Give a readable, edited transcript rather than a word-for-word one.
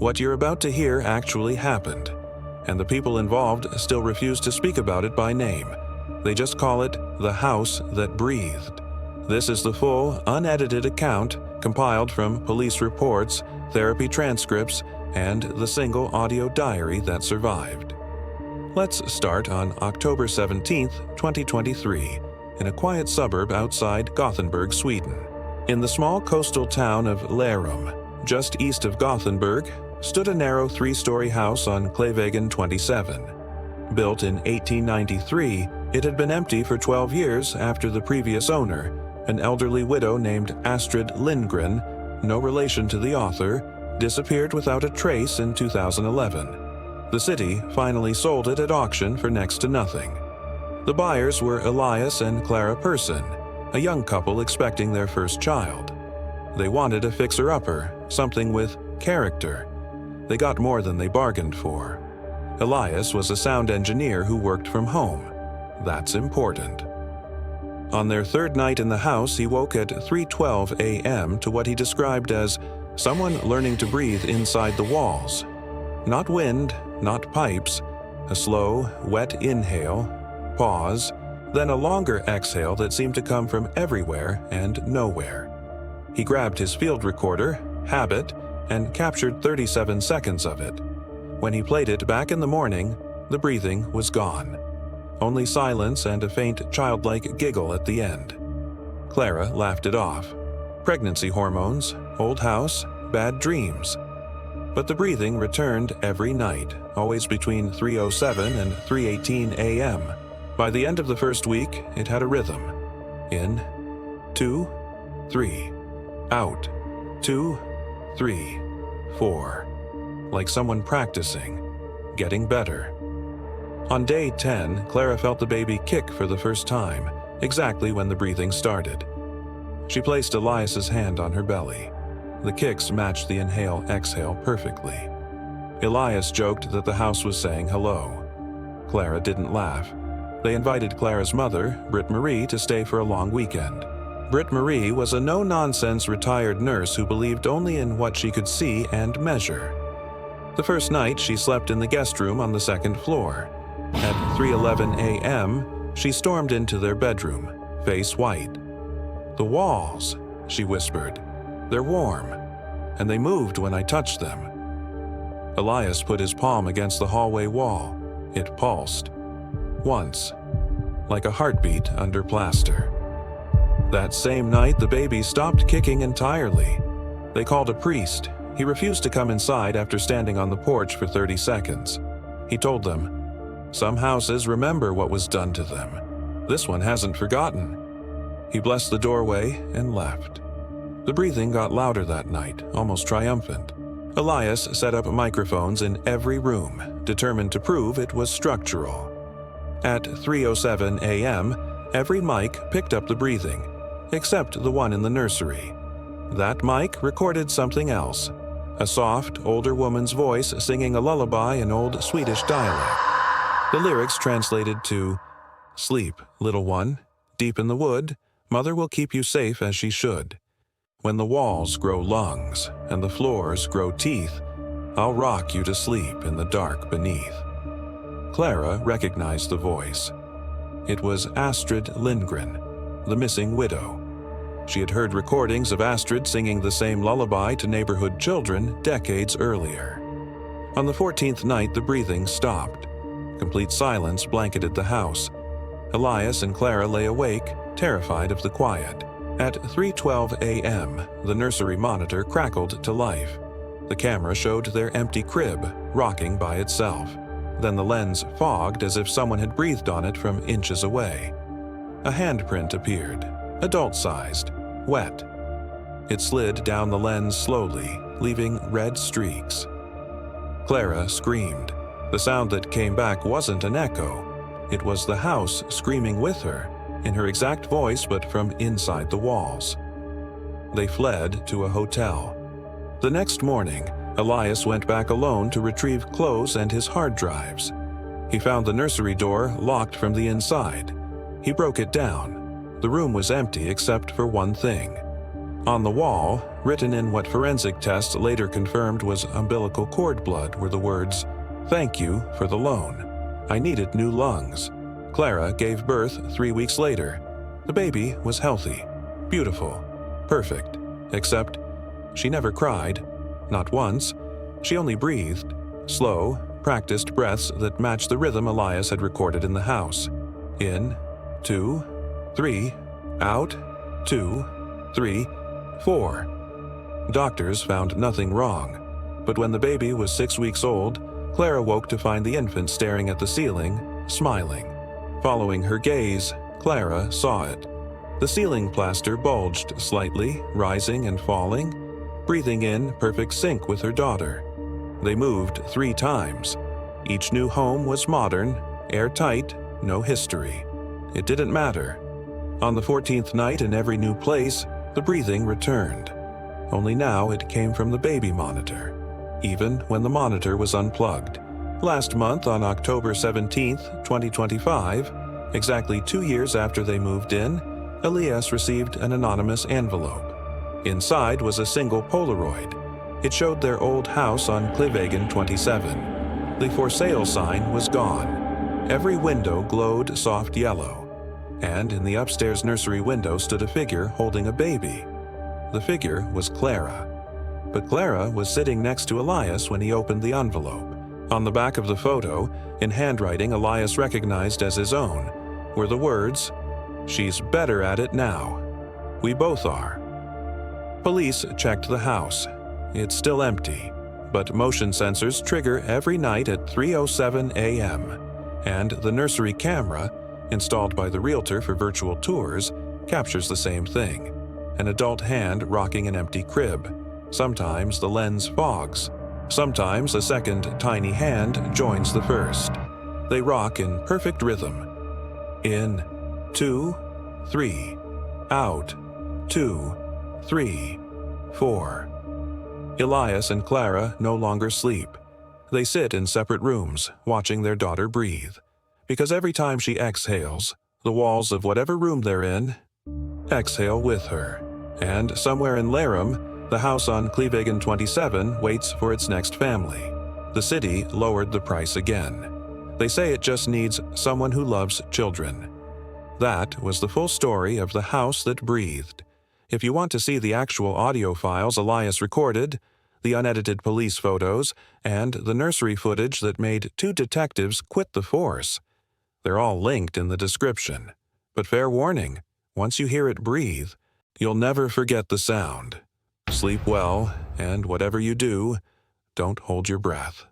What you're about to hear actually happened, and the people involved still refuse to speak about it by name. They just call it the house that breathed. This is the full, unedited account compiled from police reports, therapy transcripts, and the single audio diary that survived. Let's start on October 17, 2023, in a quiet suburb outside Gothenburg, Sweden. In the small coastal town of Lerum, just east of Gothenburg, stood a narrow 3-story house on Klevvägen 27. Built in 1893, it had been empty for 12 years after the previous owner, an elderly widow named Astrid Lindgren, no relation to the author, disappeared without a trace in 2011. The city finally sold it at auction for next to nothing. The buyers were Elias and Clara Persson, a young couple expecting their first child. They wanted a fixer-upper, something with character. They got more than they bargained for. Elias was a sound engineer who worked from home. That's important. On their third night in the house, he woke at 3:12 a.m. to what he described as someone learning to breathe inside the walls. Not wind, not pipes, a slow, wet inhale, pause, then a longer exhale that seemed to come from everywhere and nowhere. He grabbed his field recorder, Habit, and captured 37 seconds of it. When he played it back in the morning, the breathing was gone. Only silence and a faint childlike giggle at the end. Clara laughed it off. Pregnancy hormones, old house, bad dreams. But the breathing returned every night, always between 3:07 and 3:18 a.m. By the end of the first week, it had a rhythm. In, 2, 3, out, 2, 3, 4. Like someone practicing, getting better. On day 10, Clara felt the baby kick for the first time, exactly when the breathing started. She placed Elias's hand on her belly. The kicks matched the inhale-exhale perfectly. Elias joked that the house was saying hello. Clara didn't laugh. They invited Clara's mother, Britt-Marie, to stay for a long weekend. Britt-Marie was a no-nonsense retired nurse who believed only in what she could see and measure. The first night, she slept in the guest room on the second floor. At 3:11 a.m., she stormed into their bedroom, face white. "The walls," she whispered. "They're warm, and they moved when I touched them." Elias put his palm against the hallway wall. It pulsed. Once, like a heartbeat under plaster. That same night, the baby stopped kicking entirely. They called a priest. He refused to come inside after standing on the porch for 30 seconds. He told them, "Some houses remember what was done to them. This one hasn't forgotten." He blessed the doorway and left. The breathing got louder that night, almost triumphant. Elias set up microphones in every room, determined to prove it was structural. At 3:07 a.m., every mic picked up the breathing, except the one in the nursery. That mic recorded something else, a soft, older woman's voice singing a lullaby in old Swedish dialect. The lyrics translated to, "Sleep, little one, deep in the wood, mother will keep you safe as she should. When the walls grow lungs and the floors grow teeth, I'll rock you to sleep in the dark beneath." Clara recognized the voice. It was Astrid Lindgren, the missing widow. She had heard recordings of Astrid singing the same lullaby to neighborhood children decades earlier. On the 14th night, the breathing stopped. Complete silence blanketed the house. Elias and Clara lay awake, terrified of the quiet. At 3:12 a.m., the nursery monitor crackled to life. The camera showed their empty crib, rocking by itself. Then the lens fogged as if someone had breathed on it from inches away. A handprint appeared, adult-sized, wet. It slid down the lens slowly, leaving red streaks. Clara screamed. The sound that came back wasn't an echo. It was the house screaming with her, in her exact voice but from inside the walls. They fled to a hotel. The next morning, Elias went back alone to retrieve clothes and his hard drives. He found the nursery door locked from the inside. He broke it down. The room was empty except for one thing. On the wall, Written in what forensic tests later confirmed was umbilical cord blood were the words, "Thank you for the loan. I needed new lungs." Clara gave birth 3 weeks later. The baby was healthy, beautiful, perfect, except she never cried, not once. She only breathed, slow, practiced breaths that matched the rhythm Elias had recorded in the house. In, 2, 3, out, 2, 3, 4. Doctors found nothing wrong, but when the baby was 6 weeks old, Clara woke to find the infant staring at the ceiling, smiling. Following her gaze, Clara saw it. The ceiling plaster bulged slightly, rising and falling, breathing in perfect sync with her daughter. They moved 3 times. Each new home was modern, airtight, no history. It didn't matter. On the 14th night in every new place, the breathing returned. Only now it came from the baby monitor, even when the monitor was unplugged. Last month, on October 17th, 2025, exactly 2 years after they moved in, Elias received an anonymous envelope. Inside was a single Polaroid. It showed their old house on Klevvägen 27. The for sale sign was gone. Every window glowed soft yellow, and in the upstairs nursery window stood a figure holding a baby. The figure was Clara. But Clara was sitting next to Elias when he opened the envelope. On the back of the photo, in handwriting Elias recognized as his own, were the words, "She's better at it now. We both are." Police checked the house. It's still empty, but motion sensors trigger every night at 3:07 a.m., and the nursery camera, installed by the realtor for virtual tours, captures the same thing. An adult hand rocking an empty crib. Sometimes the lens fogs. Sometimes a second tiny hand joins the first. They rock in perfect rhythm. In, 2, 3. Out, 2, 3, 4. Elias and Clara no longer sleep. They sit in separate rooms, watching their daughter breathe. Because every time she exhales, the walls of whatever room they're in exhale with her. And somewhere in Lerum, the house on Klevvägen 27 waits for its next family. The city lowered the price again. They say it just needs someone who loves children. That was the full story of the house that breathed. If you want to see the actual audio files Elias recorded, the unedited police photos, and the nursery footage that made 2 detectives quit the force, they're all linked in the description. But fair warning, once you hear it breathe, you'll never forget the sound. Sleep well, and whatever you do, don't hold your breath.